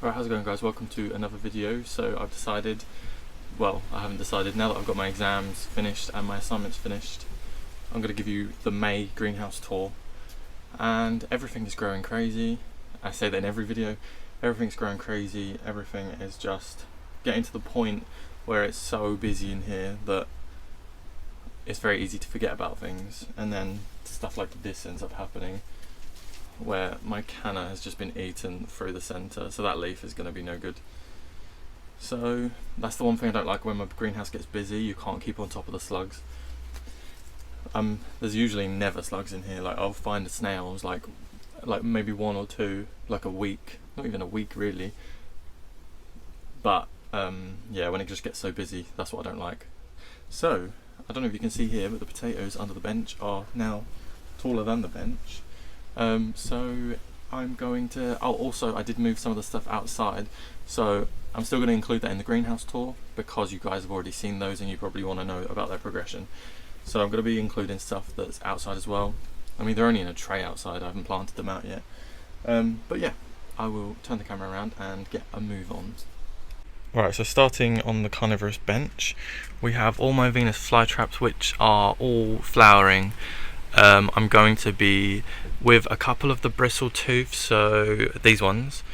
Alright, how's it going guys? Welcome to another video. So I've decided, well I haven't decided, now that I've got my exams finished and my assignments finished, I'm going to give you the May greenhouse tour. And everything is growing crazy. I say that in every video. Everything's growing crazy, everything is just getting to the point where it's so busy in here that it's very easy to forget about things, and then stuff like this ends up happening where my canna has just been eaten through the centre, so that leaf is going to be no good. So that's the one thing I don't like when my greenhouse gets busy. You can't keep on top of the slugs. There's usually never slugs in here. Like I'll find the snails like maybe one or two like a week, not even a week really, but yeah, when it just gets so busy, that's what I don't like. So I don't know if you can see here, but the potatoes under the bench are now taller than the bench. So I'm going to, I did move some of the stuff outside, so I'm still going to include that in the greenhouse tour because you guys have already seen those and you probably want to know about their progression. So I'm going to be including stuff that's outside as well. I mean, they're only in a tray outside, I haven't planted them out yet. But yeah, I will turn the camera around and get a move on. Right, so starting on the carnivorous bench, we have all my Venus Flytraps, which are all flowering. I'm going to be with a couple of the bristle tooth, so these ones.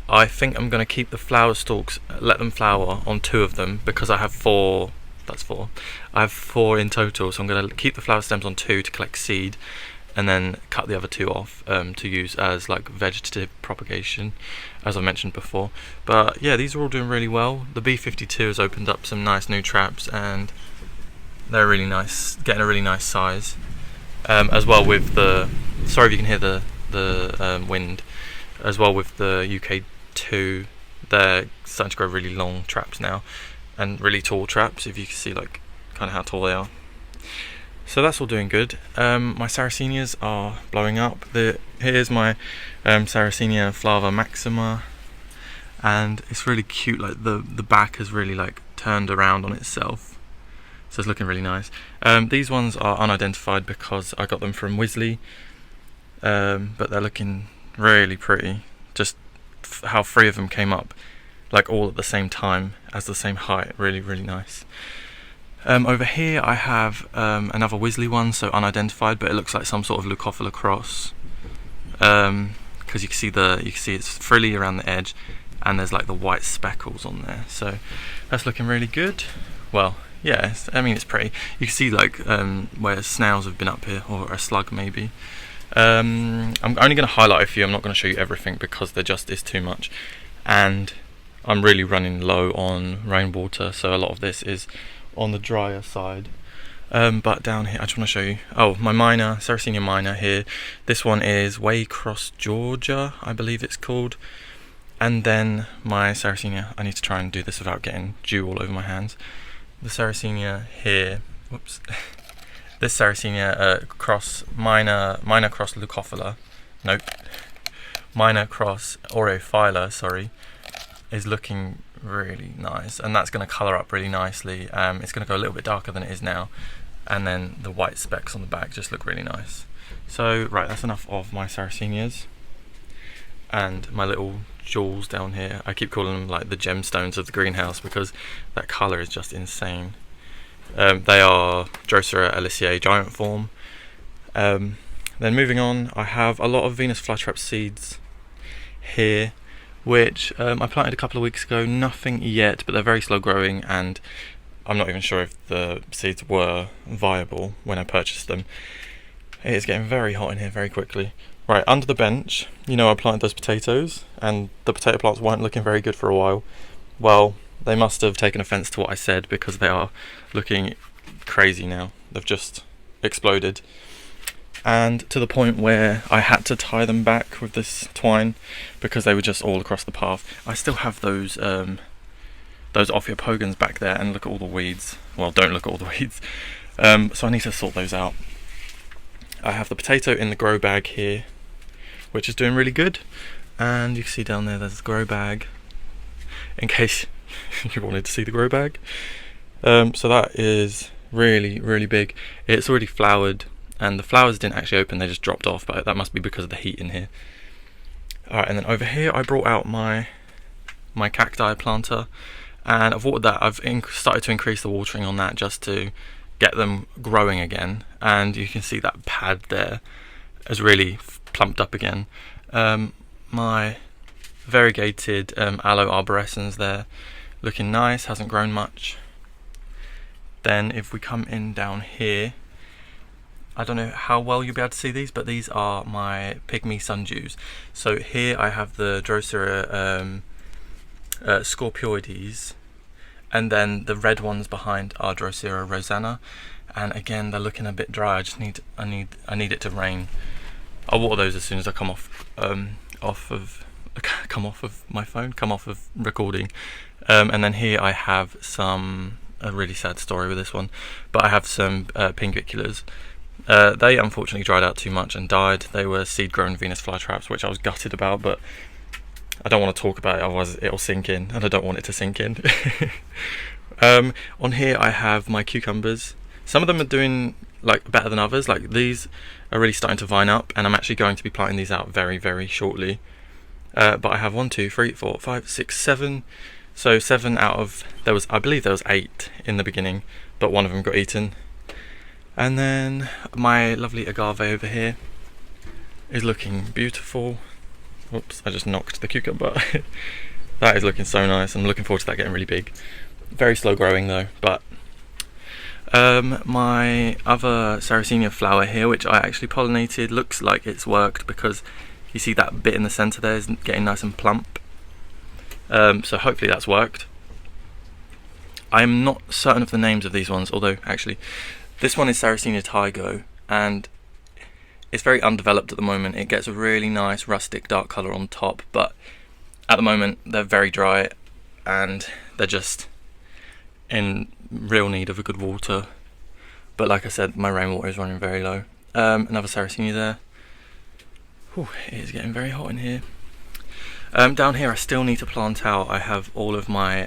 I think I'm going to keep the flower stalks, let them flower on 2 of them because I have 4. That's 4. I have 4 in total, so I'm going to keep the flower stems on 2 to collect seed, and then cut the other 2 off to use as like vegetative propagation, as I mentioned before. But yeah, these are all doing really well. The B52 has opened up some nice new traps, and they're really nice, getting a really nice size. As well with the, sorry if you can hear the wind, as well with the UK2, they're starting to grow really long traps now, and really tall traps, if you can see like kind of how tall they are. So that's all doing good. My Sarracenias are blowing up. Here's my Sarracenia Flava Maxima, and it's really cute, like the back has really like turned around on itself. So it's looking really nice. These ones are unidentified because I got them from Wisley, but they're looking really pretty. Just how 3 of them came up like all at the same time as the same height, really nice. Over here I have another Wisley one, so unidentified, but it looks like some sort of Leucophila cross, because you can see it's frilly around the edge and there's like the white speckles on there, so that's looking really good. Well, yeah, I mean it's pretty. You can see like where snails have been up here, or a slug maybe. I'm only going to highlight a few. I'm not going to show you everything because there just is too much, and I'm really running low on rainwater, so a lot of this is on the drier side. But down here, I just want to show you. Oh, my minor, Sarracenia minor here. This one is Waycross Georgia, I believe it's called. And then my Sarracenia, I need to try and do this without getting dew all over my hands. The Sarracenia here, whoops, this Sarracenia cross minor cross Leucophila, nope, minor cross Aureophylla, sorry, is looking really nice, and that's going to colour up really nicely. It's going to go a little bit darker than it is now, and then the white specks on the back just look really nice. So right, that's enough of my Sarracenias and my little jewels down here. I keep calling them like the gemstones of the greenhouse because that colour is just insane. They are Drosera Elysea giant form. Then moving on, I have a lot of Venus Flytrap seeds here, which I planted a couple of weeks ago. Nothing yet, but they're very slow growing, and I'm not even sure if the seeds were viable when I purchased them. It is getting very hot in here very quickly. Right, under the bench, you know I planted those potatoes, and the potato plants weren't looking very good for a while. Well, they must have taken offence to what I said because they are looking crazy now. They've just exploded. And to the point where I had to tie them back with this twine because they were just all across the path. I still have those Ophiopogons back there, and look at all the weeds. Well, don't look at all the weeds. So I need to sort those out. I have the potato in the grow bag here, which is doing really good, and you can see down there there's the grow bag, in case you wanted to see the grow bag. So that is really big. It's already flowered, and the flowers didn't actually open, they just dropped off, but that must be because of the heat in here. Alright, and then over here I brought out my my Cacti Planter, and I've watered that. I've started to increase the watering on that just to get them growing again, and you can see that pad there has really plumped up again. My variegated aloe arborescens there, looking nice, hasn't grown much. Then if we come in down here, I don't know how well you'll be able to see these, but these are my pygmy sundews. So here I have the Drosera Scorpioides, and then the red ones behind are Drosera Rosanna, and again they're looking a bit dry. I need it to rain. I'll water those as soon as I come off of my phone, come off of recording. And then here I have a really sad story with this one, but I have some pinguiculas. They unfortunately dried out too much and died. They were seed-grown Venus flytraps, which I was gutted about, but I don't want to talk about it, otherwise it'll sink in, and I don't want it to sink in. On here I have my cucumbers. Some of them are doing like better than others. Like these are really starting to vine up, and I'm actually going to be planting these out very, very shortly. But I have 1, 2, 3, 4, 5, 6, 7. So 7 out of, I believe there was 8 in the beginning, but one of them got eaten. And then my lovely agave over here is looking beautiful. Oops, I just knocked the cucumber. That is looking so nice. I'm looking forward to that getting really big. Very slow growing though, but my other Sarracenia flower here, which I actually pollinated, looks like it's worked because you see that bit in the centre there is getting nice and plump. So hopefully that's worked. I'm not certain of the names of these ones, although actually this one is Sarracenia Tygo, and it's very undeveloped at the moment. It gets a really nice rustic dark colour on top, but at the moment they're very dry and they're just in real need of a good water. But like I said, my rainwater is running very low. Another Sarracenia there. Whew, it is getting very hot in here. Down here I still need to plant out. I have all of my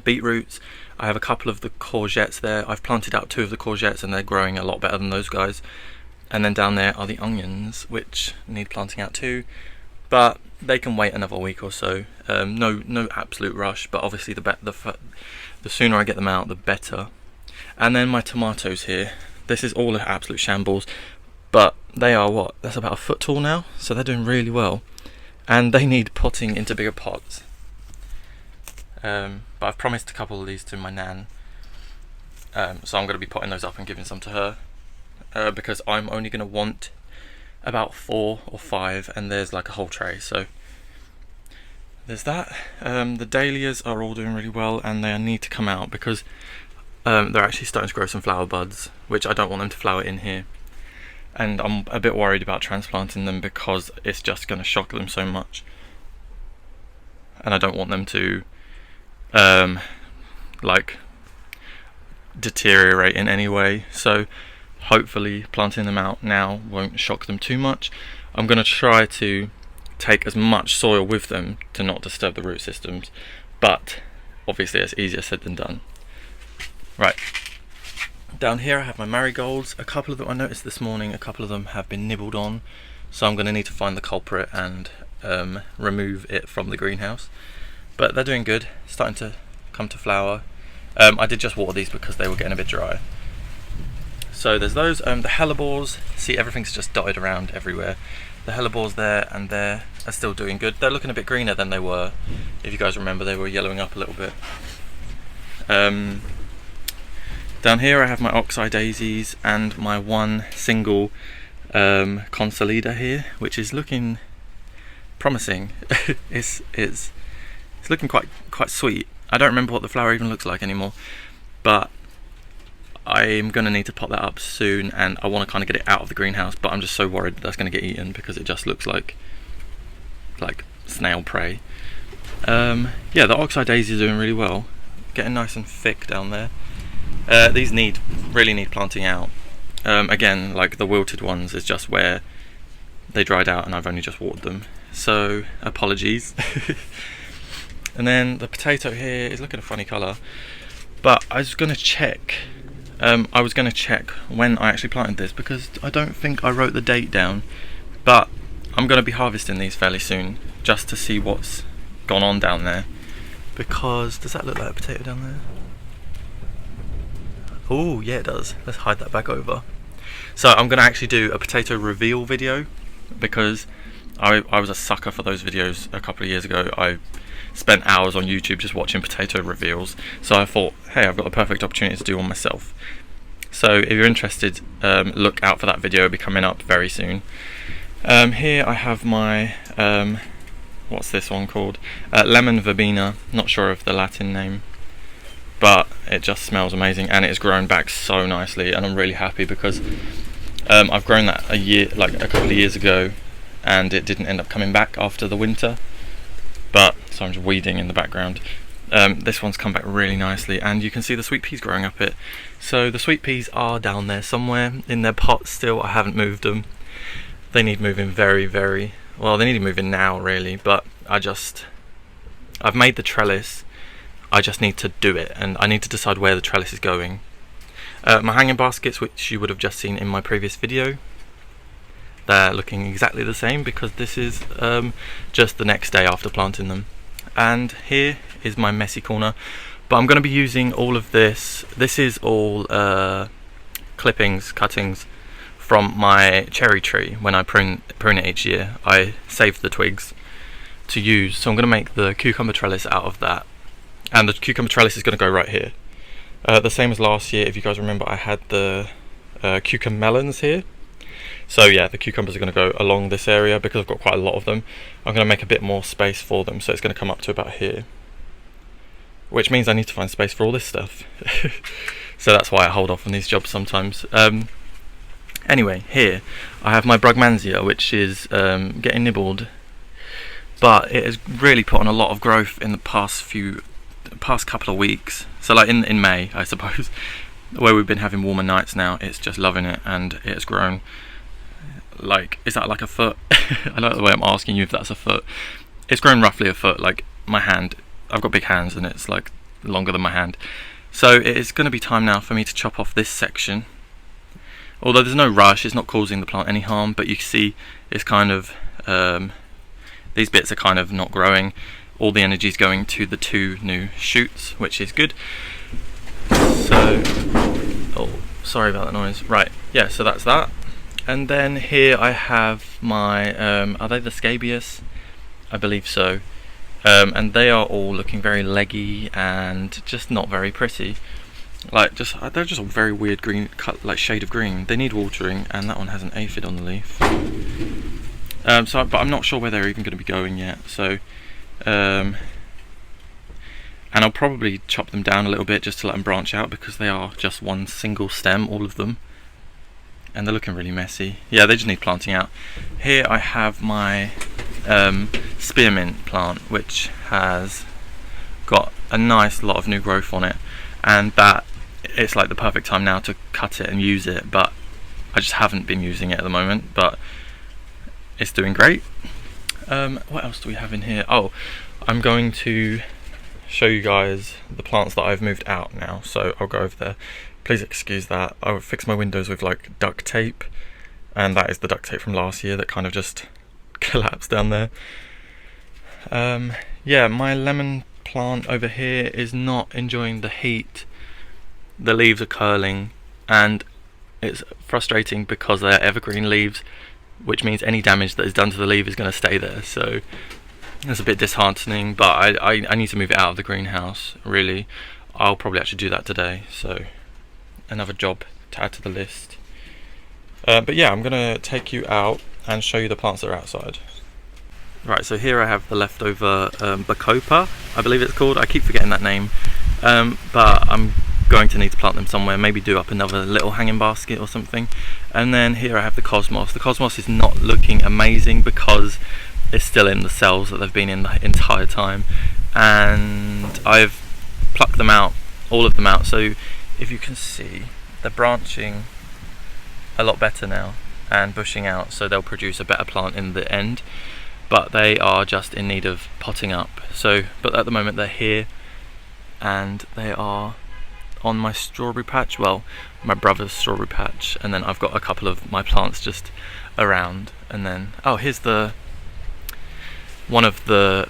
beetroots. I have a couple of the courgettes there. I've planted out 2 of the courgettes and they're growing a lot better than those guys. And then down there are the onions, which need planting out too, but they can wait another week or so. No absolute rush, but obviously the sooner I get them out, the better. And then my tomatoes here. This is all an absolute shambles, but they are what? That's about a foot tall now, so they're doing really well. And they need potting into bigger pots. But I've promised a couple of these to my nan, so I'm going to be potting those up and giving some to her, because I'm only going to want about 4 or 5, and there's like a whole tray, so there's that. The Dahlias are all doing really well, and they need to come out because they're actually starting to grow some flower buds, which I don't want them to flower in here. And I'm a bit worried about transplanting them because it's just going to shock them so much, and I don't want them to like deteriorate in any way. So hopefully planting them out now won't shock them too much. I'm going to try to take as much soil with them to not disturb the root systems, but obviously it's easier said than done. Right. Down here I have my marigolds. A couple of them, I noticed this morning, a couple of them have been nibbled on, so I'm going to need to find the culprit and remove it from the greenhouse. But they're doing good, starting to come to flower. I did just water these because they were getting a bit dry. So there's those. The Hellebores, see everything's just dotted around everywhere. The Hellebores there and there are still doing good. They're looking a bit greener than they were. If you guys remember, they were yellowing up a little bit. Down here I have my Oxide Daisies and my one single Consolida here, which is looking promising. it's looking quite sweet. I don't remember what the flower even looks like anymore, but I'm going to need to pot that up soon, and I want to kind of get it out of the greenhouse, but I'm just so worried that that's going to get eaten because it just looks like snail prey. Yeah, the Oxide Daisies are doing really well, getting nice and thick down there. These really need planting out. Again, like the wilted ones is just where they dried out and I've only just watered them, so apologies. And then the potato here is looking a funny colour, but I was going to check when I actually planted this because I don't think I wrote the date down, but I'm going to be harvesting these fairly soon just to see what's gone on down there. because, does that look like a potato down there? Oh yeah, it does. Let's hide that back over. So I'm going to actually do a potato reveal video, because I was a sucker for those videos a couple of years ago. I spent hours on YouTube just watching potato reveals, so I thought, hey, I've got the perfect opportunity to do one myself. So if you're interested, look out for that video. It'll be coming up very soon. Here I have my, what's this one called? Lemon Verbena, not sure of the Latin name, but it just smells amazing, and it's grown back so nicely, and I'm really happy because I've grown that a couple of years ago, and it didn't end up coming back after the winter. But so I'm just weeding in the background. This one's come back really nicely, and you can see the sweet peas growing up it. So the sweet peas are down there somewhere in their pot still. I haven't moved them. They need moving very well. They need moving now really, but I've made the trellis. I just need to do it, and I need to decide where the trellis is going. My hanging baskets, which you would have just seen in my previous video, they're looking exactly the same because this is just the next day after planting them. And here is my messy corner, but I'm going to be using all of this. This is all cuttings from my cherry tree. When I prune it each year, I save the twigs to use, so I'm going to make the cucumber trellis out of that. And the cucumber trellis is going to go right here. The same as last year, if you guys remember, I had the cucumber melons here. So yeah, the cucumbers are going to go along this area because I've got quite a lot of them. I'm going to make a bit more space for them, so it's going to come up to about here. Which means I need to find space for all this stuff. So that's why I hold off on these jobs sometimes. Anyway, here I have my Brugmansia, which is getting nibbled. But it has really put on a lot of growth in the past couple of weeks. So like in May, I suppose, where we've been having warmer nights now, it's just loving it, and it's grown. Like, is that like a foot? I don't know the way I'm asking you if that's a foot. It's grown roughly a foot, like my hand. I've got big hands and it's like longer than my hand. So it is going to be time now for me to chop off this section. Although there's no rush, it's not causing the plant any harm, but you can see it's kind of, these bits are kind of not growing. All the energy is going to the 2 new shoots, which is good. So, oh, sorry about that noise. Right, yeah, so that's that. And then here I have my, are they the scabious? I believe so. And they are all looking very leggy and just not very pretty. Like, they're just a very weird green, like shade of green. They need watering, and that one has an aphid on the leaf. But I'm not sure where they're even going to be going yet. So, and I'll probably chop them down a little bit just to let them branch out, because they are just one single stem, all of them. And they're looking really messy. Yeah, they just need planting out. Here I have my Spearmint Plant, which has got a nice lot of new growth on it, and that it's like the perfect time now to cut it and use it, but I just haven't been using it at the moment, but it's doing great. What else do we have in here? Oh, I'm going to show you guys the plants that I've moved out now, so I'll go over there. Please excuse that. I fixed my windows with like duct tape, and that is the duct tape from last year that kind of just collapsed down there. Yeah, my lemon plant over here is not enjoying the heat. The leaves are curling, and it's frustrating because they're evergreen leaves, which means any damage that is done to the leaf is going to stay there. So it's a bit disheartening, but I need to move it out of the greenhouse, really. I'll probably actually do that today, so another job to add to the list. But yeah, I'm going to take you out and show you the plants that are outside. Right, so here I have the leftover Bacopa, I believe it's called. I keep forgetting that name, but I'm going to need to plant them somewhere, maybe do up another little hanging basket or something. And then here I have the Cosmos. The Cosmos is not looking amazing because it's still in the cells that they've been in the entire time, and I've plucked them out, all of them out. So if you can see, they're branching a lot better now and bushing out, so they'll produce a better plant in the end, but they are just in need of potting up. So, but at the moment they're here, and they are on my strawberry patch, well, my brother's strawberry patch, and then I've got a couple of my plants just around. And then, oh, here's the one of the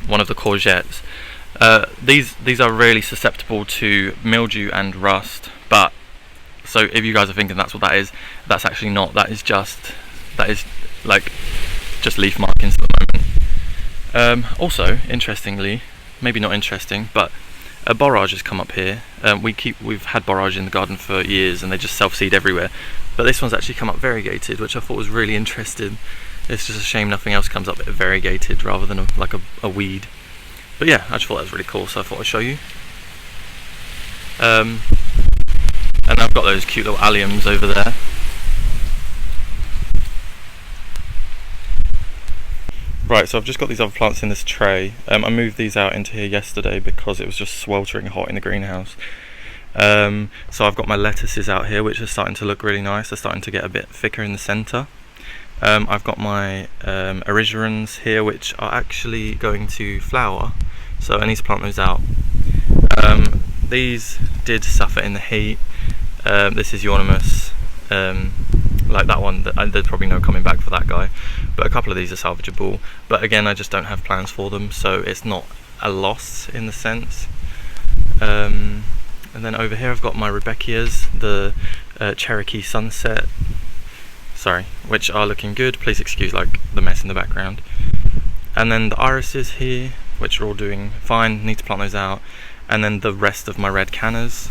one of the courgettes. These are really susceptible to mildew and rust, but so if you guys are thinking that's what that is, that's actually not. That is like just leaf markings at the moment. Also, interestingly, maybe not interesting, but a borage has come up here. We've had borage in the garden for years, and they just self-seed everywhere. But this one's actually come up variegated, which I thought was really interesting. It's just a shame nothing else comes up variegated rather than like a weed. But yeah, I just thought that was really cool, so I thought I'd show you. And I've got those cute little alliums over there. Right, so I've just got these other plants in this tray. I moved these out into here yesterday because it was just sweltering hot in the greenhouse. So I've got my lettuces out here, which are starting to look really nice. They're starting to get a bit thicker in the centre. I've got my erigerons here, which are actually going to flower, so I need to plant those out. These did suffer in the heat. This is Euonymus, like that one. There's probably no coming back for that guy, but a couple of these are salvageable. But again, I just don't have plans for them, so it's not a loss in the sense. And then over here I've got my Rebecchias, the Cherokee Sunset, which are looking good. Please excuse like the mess in the background. And then the irises here, which are all doing fine, need to plant those out. And then the rest of my red cannas.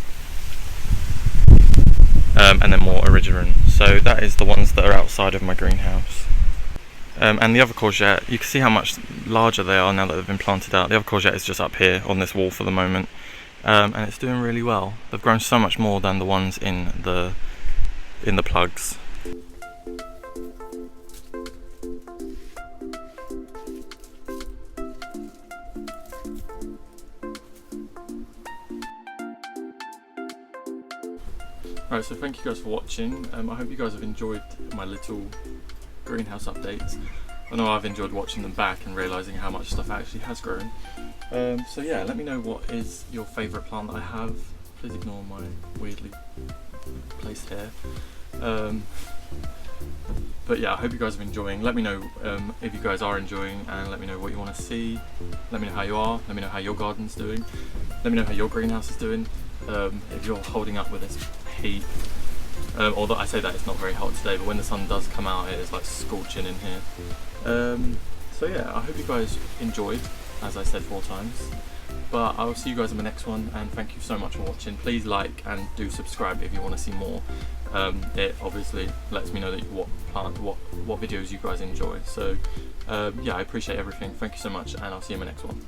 And then more erigeron. So that is the ones that are outside of my greenhouse. And the other courgette, you can see how much larger they are now that they've been planted out. The other courgette is just up here on this wall for the moment. And it's doing really well. They've grown so much more than the ones in the plugs. Right, so thank you guys for watching. I hope you guys have enjoyed my little greenhouse updates. I know I've enjoyed watching them back and realising how much stuff actually has grown. So yeah, let me know what is your favourite plant that I have. Please ignore my weirdly placed hair. But yeah, I hope you guys are enjoying. Let me know if you guys are enjoying, and let me know what you want to see. Let me know how you are. Let me know how your garden's doing. Let me know how your greenhouse is doing. If you're holding up with this heat. Although I say that it's not very hot today, but when the sun does come out, it is like scorching in here. So yeah, I hope you guys enjoyed, as I said 4 times. But I will see you guys in the next one, and thank you so much for watching. Please like and do subscribe if you want to see more. It obviously lets me know that what videos you guys enjoy. So yeah, I appreciate everything. Thank you so much, and I'll see you in the next one.